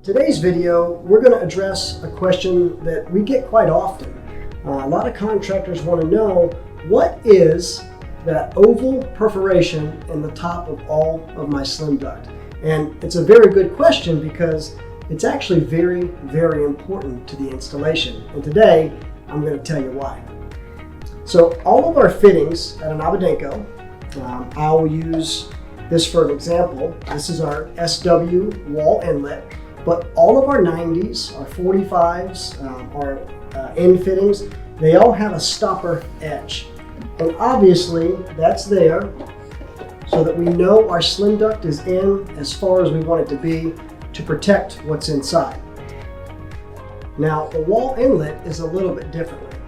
Today's video, we're going to address a question that we get quite often. A lot of contractors want to know, what is that oval perforation in the top of all of my Slimduct? And it's a very good question because it's actually very, very important to the installation. And today, I'm going to tell you why. So all of our fittings at an Abadenko, I'll use this for an example. This is our SW wall inlet. But all of our 90s, our 45s, our end fittings, they all have a stopper edge. And obviously that's there so that we know our Slimduct is in as far as we want it to be to protect what's inside. Now the wall inlet is a little bit differently.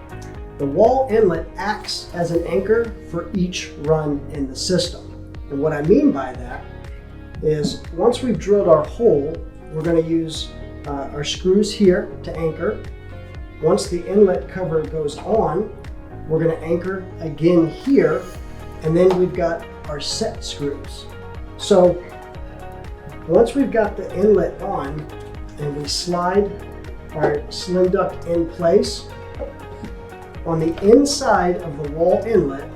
The wall inlet acts as an anchor for each run in the system. And what I mean by that is once we've drilled our hole, we're going to use our screws here to anchor. Once the inlet cover goes on, we're going to anchor again here, and then we've got our set screws. So once we've got the inlet on and we slide our Slimduct in place, on the inside of the wall inlet,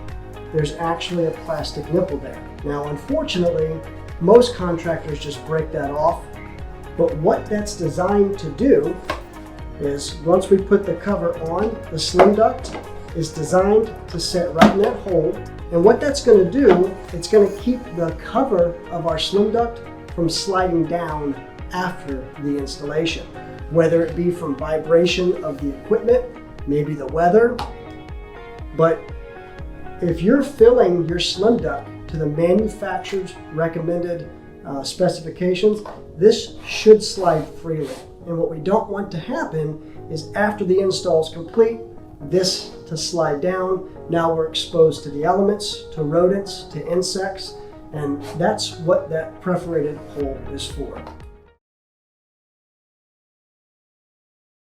there's actually a plastic nipple there. Now, unfortunately, most contractors just break that off. But what that's designed to do is once we put the cover on, the Slimduct is designed to set right in that hole. And what that's going to do, it's going to keep the cover of our Slimduct from sliding down after the installation, whether it be from vibration of the equipment, maybe the weather. But if you're filling your Slimduct to the manufacturer's recommended specifications, this should slide freely. And what we don't want to happen is after the install is complete, this to slide down. Now we're exposed to the elements, to rodents, to insects, and that's what that perforated hole is for.